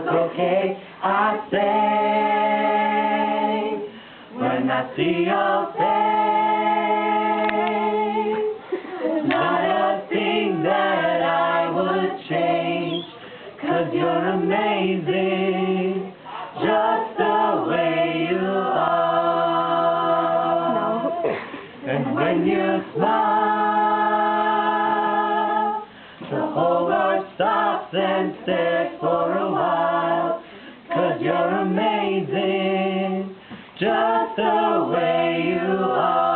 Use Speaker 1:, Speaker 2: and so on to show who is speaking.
Speaker 1: look okay, I say, when I see your face. It's not a thing that I would change, 'cause you're amazing, just the way you are. And when you smile, the whole world stops and stares for a while, 'cause you're amazing, just the way you are.